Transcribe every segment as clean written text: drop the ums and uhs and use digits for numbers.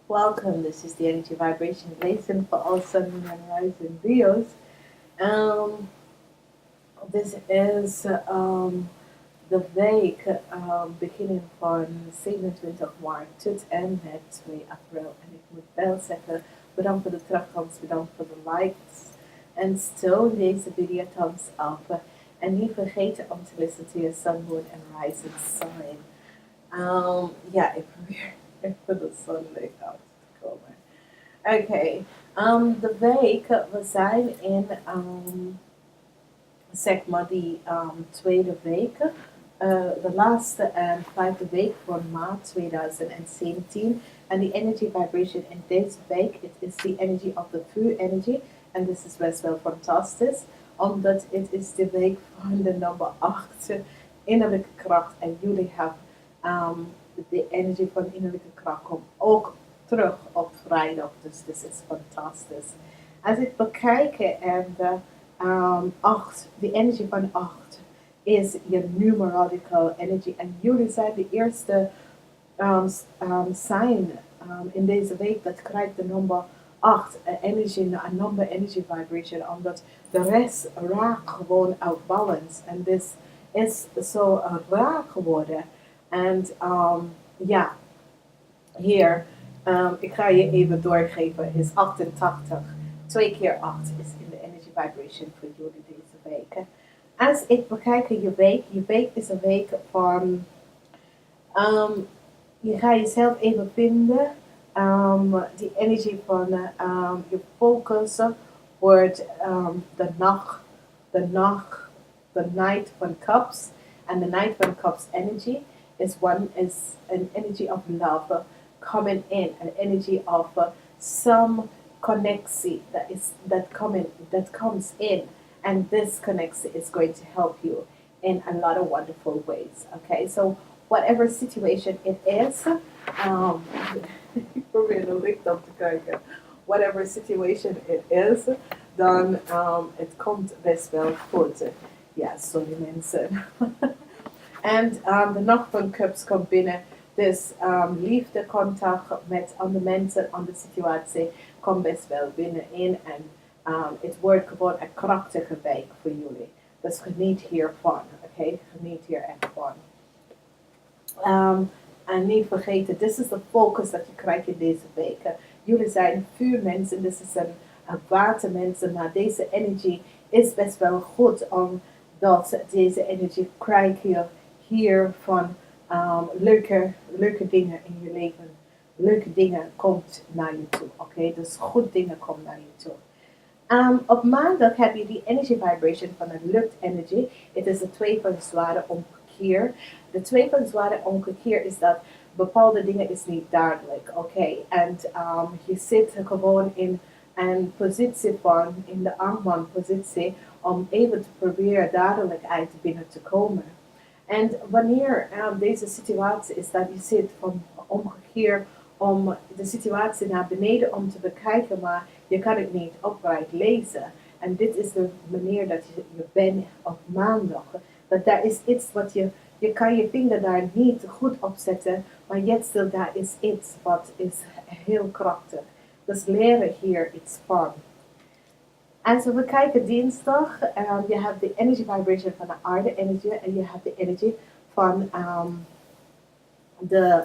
Welcome. This is the energy vibration lesson for all sun, moon, and rising Leos. Um, this is de week beginning van 27 maart tot en met 2 april. En ik moet wel zeggen, bedankt voor de terugkomst, bedankt voor de likes. En steun deze video thumbs up. En niet vergeten om te listen to your sun, moon, and rising sign. Ja, ik probeer even de zonlicht uit te komen. Oké, de week, we zijn in zeg maar die tweede week, de laatste en vijfde week van maart 2017. En die energy vibration in deze week, it is the energy of the true energy. En dit is best wel fantastisch, omdat het is de week van de nummer 8, innerlijke kracht. En jullie hebben de energie van innerlijke kracht komt ook terug op vrijdag. Dus dit is fantastisch. Als ik bekijk en de 8, de energie van 8 is je numerological energy. En jullie zijn de eerste sign in deze week dat krijgt de nummer 8 energy, een number energy vibration, omdat de rest raakt gewoon out balance. En dit is zo raar geworden. En ja, hier, ik ga je even doorgeven, is 88. 2 keer 8 is in de energy vibration voor jullie deze week. Als ik bekijk je week is een week van, je gaat jezelf even vinden, die energie van je focus wordt de night van cups. And the night van cups energy is an energy of love coming in, an energy of some connexie that comes in, and this connexie is going to help you in a lot of wonderful ways. Okay, so whatever situation it is, probeer de licht op te kijken. Whatever situation it is, dan het komt best wel goed. Ja, sorry mensen. En de nacht van cups komt binnen. Dus liefde, contact met andere mensen, andere situatie komt best wel binnenin. En het wordt gewoon een krachtige week voor jullie. Dus geniet hiervan. Oké, geniet hier echt van. En niet vergeten, dit is de focus dat je krijgt in deze week. Jullie zijn vuurmensen, dit is een watermensen, maar deze energie is best wel goed omdat deze energie krijg je hier van leuke dingen in je leven. Leuke dingen komt naar je toe, oké? Dus goed dingen komen naar je toe. Op maandag heb je die energy vibration van de lucht energy. Het is de 2 van zware omgekeer. De 2 van zware omgekeer is dat bepaalde dingen is niet duidelijk, oké? En je zit gewoon in een positie van, in de armbandpositie, om even te proberen duidelijkheid binnen te komen. En wanneer deze situatie is dat je zit van omgekeerd om de situatie naar beneden om te bekijken, maar je kan het niet upright lezen. En dit is de manier dat je bent op maandag. Dat daar is iets wat je kan je vinger daar niet goed op zetten, maar jetzt daar is iets wat is heel krachtig. Dus leren hier iets van. En zo we kijken dinsdag, je hebt de energy vibration van de aarde energie en je hebt de energy van de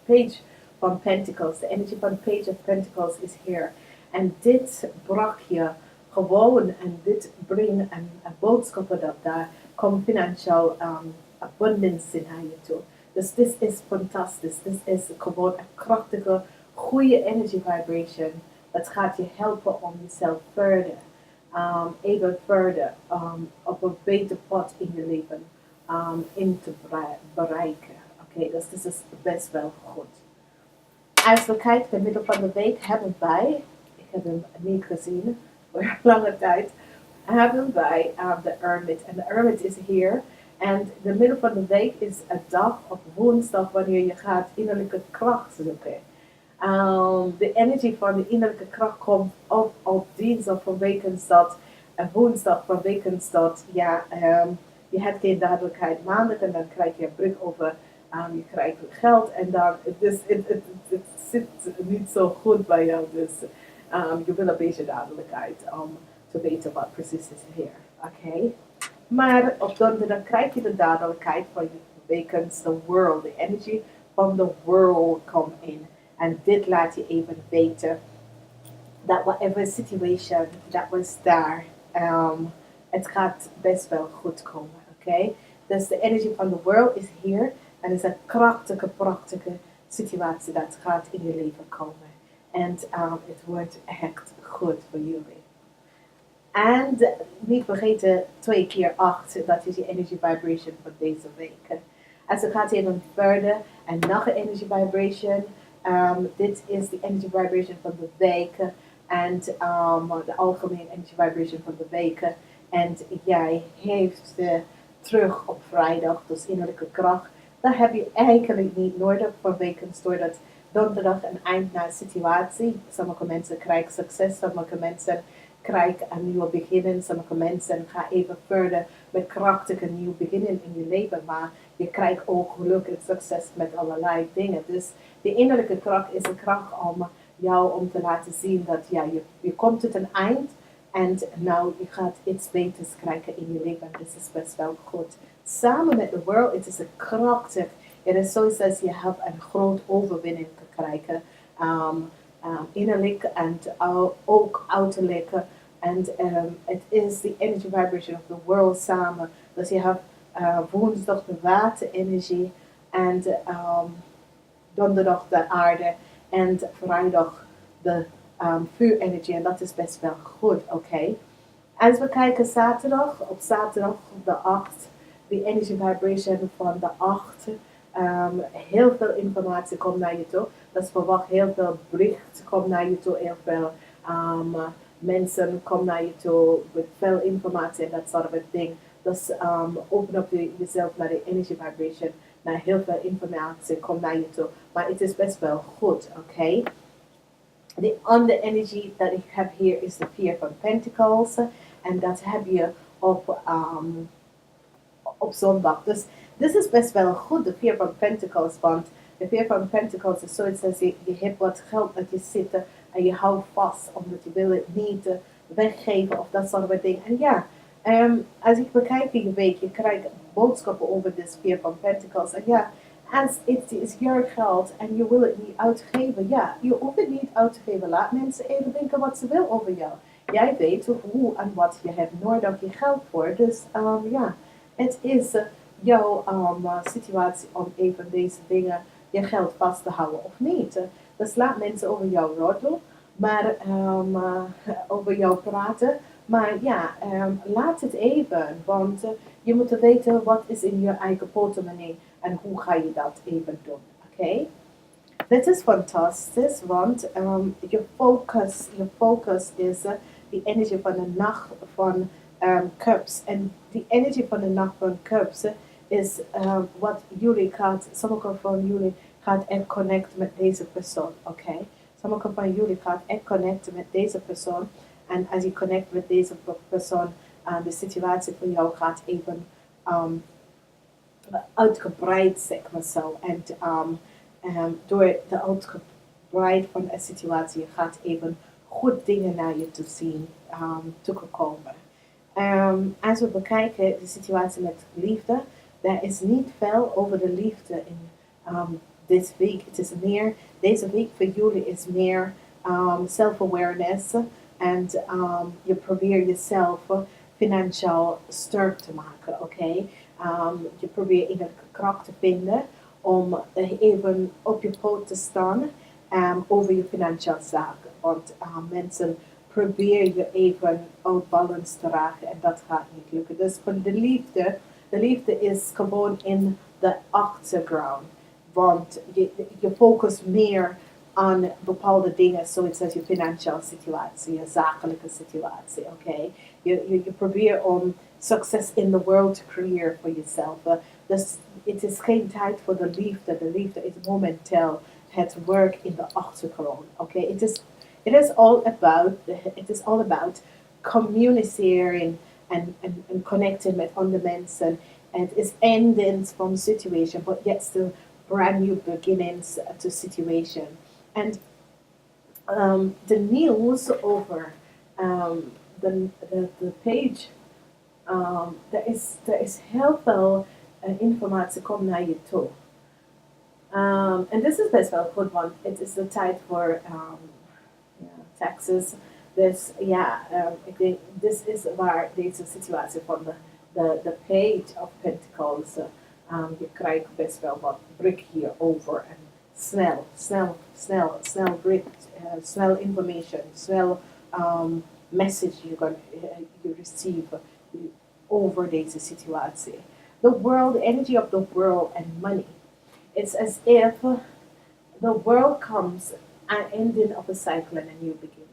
page van Pentacles. De energy van Page of Pentacles is hier. En dit bracht je gewoon en dit brengt een boodschap dat daar komt financieel abundance naar je toe. Dus dit is fantastisch. Dit is gewoon een krachtige, goede energy vibration. Dat gaat je helpen om jezelf verder, even verder, op een beter pad in je leven in te bereiken. Oké, dus dit is best wel goed. Als we kijken, in het middel van de week hebben wij, ik heb hem niet gezien voor een lange tijd, hebben wij de Hermit. En de Hermit is hier. En de middel van de week is een dag op woensdag wanneer je gaat innerlijke kracht zoeken. De energie van de innerlijke kracht komt op dinsdag vanwege dat, woensdag vanwege dat, ja, je hebt geen duidelijkheid maandag en dan krijg je een brug over Je krijgt geld en dan, het zit niet zo goed bij jou. Dus je wil een beetje duidelijkheid om te weten wat precies is hier. Oké? Maar op donderdag krijg je de duidelijkheid van je beacons, the world, de energy van the world komt in. En dit laat je even weten dat whatever situation that was daar, het gaat best wel goed komen. Oké? Dus de energy van the world is hier. En het is een krachtige, prachtige situatie dat gaat in je leven komen. En het wordt echt goed voor jullie. En niet vergeten 2 keer 8, dat is je energy vibration van deze week. En zo gaat even verder en nog een energy vibration. Dit is de energy vibration van de week. En de algemene energy vibration van de week. En jij heeft terug op vrijdag, dus innerlijke kracht. Dat heb je eigenlijk niet nodig voor wekens, doordat donderdag een eind naar situatie. Sommige mensen krijgen succes, sommige mensen krijgen een nieuwe begin. Sommige mensen gaan even verder met krachtige nieuw beginnen in je leven. Maar je krijgt ook geluk en succes met allerlei dingen. Dus de innerlijke kracht is een kracht om jou om te laten zien dat ja, je komt tot een eind. En nou, je gaat iets beters krijgen in je leven. Dit is best wel goed. Samen met de world, het is een krachtig. Het is zoals als je hebt een groot overwinning te krijgen. Innerlijk en ook uiterlijk. En het is de energy vibration of the world samen. Dus je hebt woensdag de waterenergie en donderdag de aarde en vrijdag de vuurenergie. En dat is best wel goed, oké? Als we kijken zaterdag, op zaterdag de 8, de energy vibration van de 8. Heel veel informatie komt naar je toe. Dus verwacht heel veel bericht komt naar je toe. Heel veel mensen komen naar je toe met veel informatie en dat soort van ding. Dus open op jezelf naar de energy vibration. Naar heel veel informatie komt naar je toe. Maar het is best wel goed, oké? De andere energie dat ik heb hier is de Vier van Pentacles. En dat heb je op zondag. Dus dit is best wel goed, de Vier van Pentacles. Want de Vier van Pentacles is zoiets als je hebt wat geld dat je zit en je houdt vast omdat je wil het niet weggeven of dat soort van dingen. En ja, als ik bekijk in je week, je krijgt boodschappen over de Vier van Pentacles. En ja, als het is jouw geld en je wil het niet uitgeven, ja, je hoeft het niet uit te geven. Laat mensen even denken wat ze willen over jou. Jij weet hoe en wat je hebt nodig je geld voor. Dus ja, het is jouw situatie om even deze dingen, je geld vast te houden of niet. Dus laat mensen over jou roddelen, maar over jou praten. Maar ja, laat het even, want je moet weten wat is in je eigen portemonnee en hoe ga je dat even doen. Oké? Dit is fantastisch, want je focus is de energie van de nacht van cups. En die energie van de nacht van cups is wat jullie gaat, sommige van jullie gaat echt connecten met deze persoon, oké? Sommige van jullie gaat echt connecten met deze persoon. En als je connect met deze persoon, de situatie voor jou gaat even uitgebreid, zeg maar zo. En door de uitgebreid van een situatie gaat even goed dingen naar je toe zien, toegekomen. Als we bekijken de situatie met liefde, er is niet veel over de liefde in this week. Het is meer, deze week voor jullie is meer self-awareness en je probeert jezelf financieel sterk te maken, oké? Je probeert innerlijke kracht te vinden om even op je poot te staan over je financiële zaken. Want mensen proberen je even out balance te raken en dat gaat niet lukken. Dus van de liefde is gewoon in de achtergrond. Want je focust meer aan bepaalde dingen, zoals je financiële situatie, je zakelijke situatie, oké? Je probeert om succes in the world te creëren voor jezelf. Dus het is geen tijd voor de liefde. De liefde is momenteel het werk in de achtergrond, oké? It is all about communiceren en connecten met andere mensen and it's endings from situation, but yet still brand new beginnings to situation. And the news over the page, there is helpful informatie kom naar je toe. And this is best wel goed, want het is de tijd voor ja, taxes. Dus ja, ik denk, dit is waar deze situatie van de Page of Pentacles, je krijgt best wel wat blik hierover. En snel blik, snel information, snel message you receive over deze situatie. The world, the energy of the world and money. It's as if the world comes an ending of a cycle and a new beginning.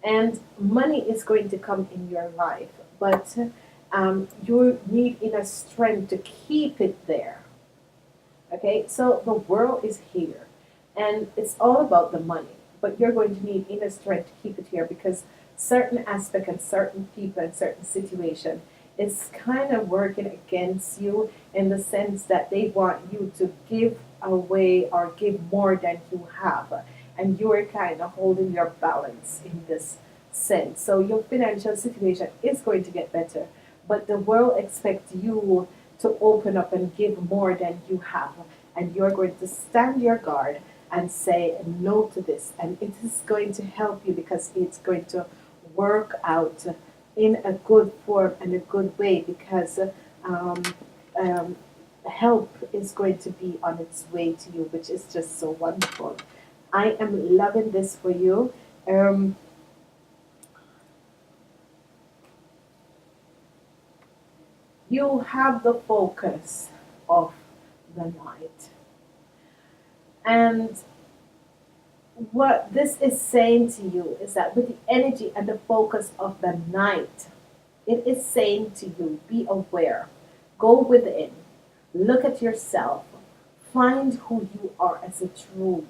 And money is going to come in your life, but you need inner strength to keep it there. Okay, so the world is here, and it's all about the money, but you're going to need inner strength to keep it here because certain aspect and certain people and certain situation is kind of working against you in the sense that they want you to give away or give more than you have, and you are kind of holding your balance in this sense. So your financial situation is going to get better, but the world expects you to open up and give more than you have, and you're going to stand your guard and say no to this, and it is going to help you because it's going to work out in a good form and a good way because help is going to be on its way to you, which is just so wonderful. I am loving this for you. You have the focus of the night. And what this is saying to you is that with the energy and the focus of the night, it is saying to you, be aware, go within, look at yourself, find who you are as a true,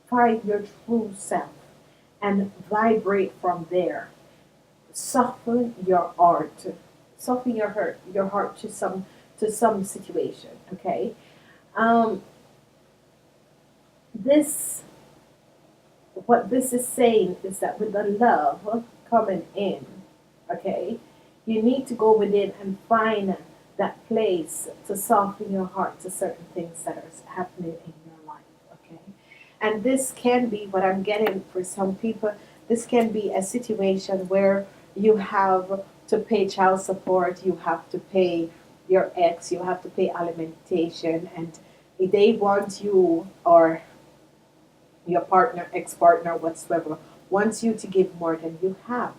find your true self, and vibrate from there. Soften your heart, soften your heart to some situation. Okay, this what this is saying is that with the love coming in, okay, you need to go within and find that place to soften your heart to certain things that are happening in your life, okay? And this can be what I'm getting for some people. This can be a situation where you have to pay child support, you have to pay your ex, you have to pay alimentation, and they want you or your partner, ex-partner, whatsoever, wants you to give more than you have.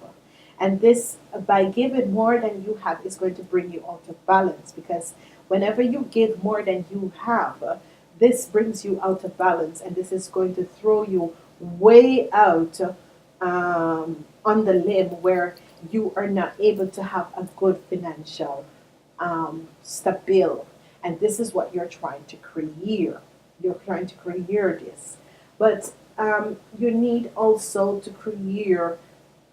And this, by giving more than you have, is going to bring you out of balance because whenever you give more than you have, this brings you out of balance and this is going to throw you way out on the limb where you are not able to have a good financial stability. And this is what you're trying to create. You're trying to create this. But you need also to create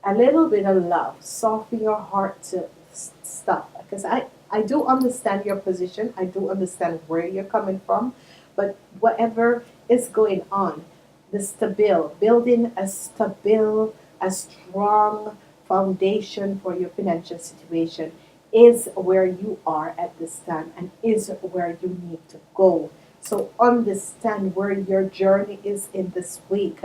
a little bit of love, soften your heart to stuff. Because I do understand your position, I do understand where you're coming from, but whatever is going on, building a stable, a strong foundation for your financial situation is where you are at this time and is where you need to go. So understand where your journey is in this week.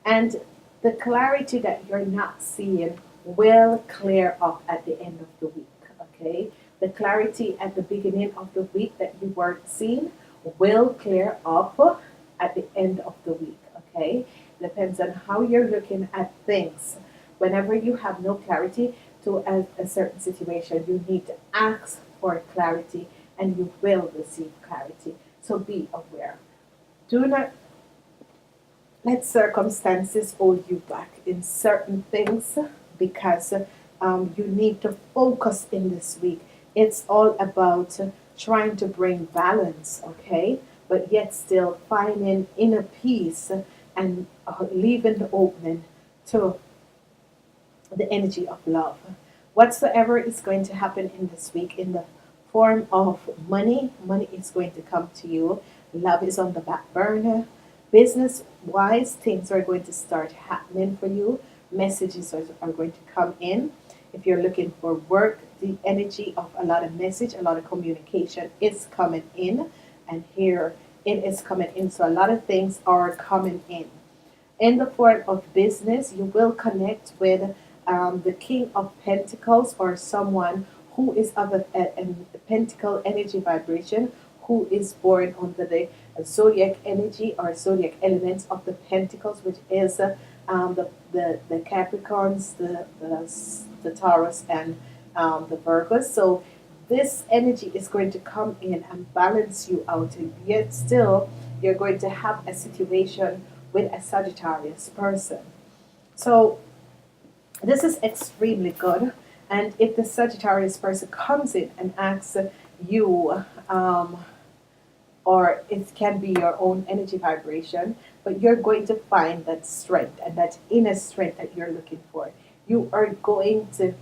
And the clarity that you're not seeing will clear up at the end of the week. Okay? The clarity at the beginning of the week that you weren't seeing will clear up at the end of the week. Okay? Depends on how you're looking at things. Whenever you have no clarity to a certain situation, you need to ask for clarity and you will receive clarity. So be aware. Do not let circumstances hold you back in certain things because you need to focus in this week. It's all about trying to bring balance, okay? But yet still finding inner peace and leaving the opening to the energy of love. Whatsoever is going to happen in this week, in the form of money. Money is going to come to you. Love is on the back burner. Business wise, things are going to start happening for you. Messages are going to come in. If you're looking for work, the energy of a lot of message, a lot of communication is coming in. And here it is coming in. So a lot of things are coming in. In the form of business, you will connect with the King of Pentacles or someone who is of a pentacle energy vibration, who is born under the zodiac energy or zodiac elements of the pentacles, which is the Capricorns, the Taurus, and the Virgos. So this energy is going to come in and balance you out, and yet still you're going to have a situation with a Sagittarius person. So this is extremely good. And if the Sagittarius person comes in and asks you, or it can be your own energy vibration, but you're going to find that strength and that inner strength that you're looking for. You are going to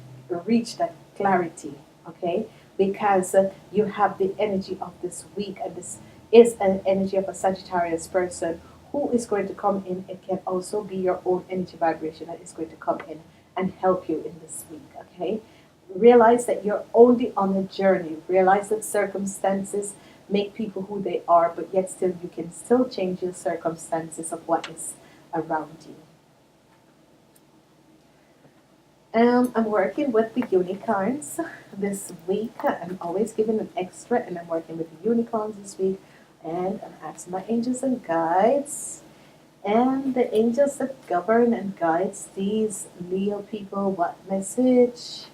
reach that clarity, okay? Because you have the energy of this week, and this is an energy of a Sagittarius person who is going to come in. It can also be your own energy vibration that is going to come in and help you in this week, okay? Realize that you're only on a journey. Realize that circumstances make people who they are, but yet still you can still change your circumstances of what is around you. I'm working with the unicorns this week. I'm always giving an extra, and I'm working with the unicorns this week. And I'm asking my angels and guides, and the angels that govern and guides these Leo people, what message?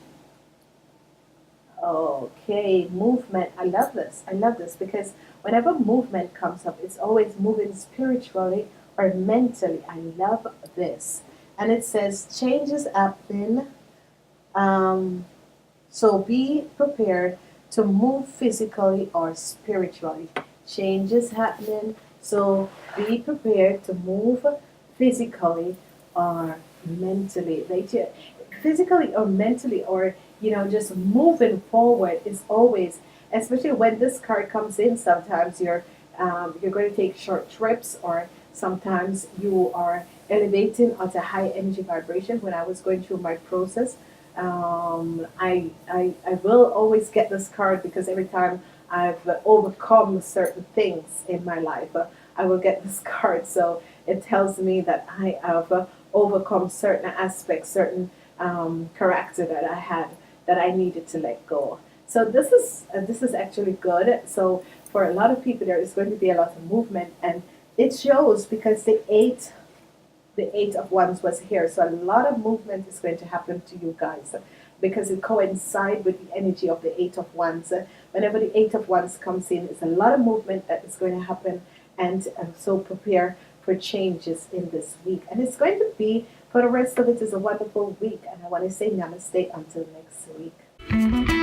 Okay, movement. I love this. I love this because whenever movement comes up, it's always moving spiritually or mentally. I love this. And it says changes happening. So be prepared to move physically or spiritually. Changes happening. So be prepared to move physically or mentally. Like physically or mentally, or just moving forward is always, especially when this card comes in. Sometimes you're going to take short trips, or sometimes you are elevating at a high energy vibration. When I was going through my process, I will always get this card because every time I've overcome certain things in my life, I will get this card. So it tells me that I have overcome certain aspects, certain character that I had that I needed to let go. So this is actually good. So for a lot of people, there is going to be a lot of movement, and it shows because the eight of wands was here. So a lot of movement is going to happen to you guys because it coincides with the energy of the eight of wands. Whenever the eight of wands comes in, it's a lot of movement that is going to happen, and so prepare for changes in this week. And it's going to be, for the rest of it, is a wonderful week. And I want to say namaste until next week.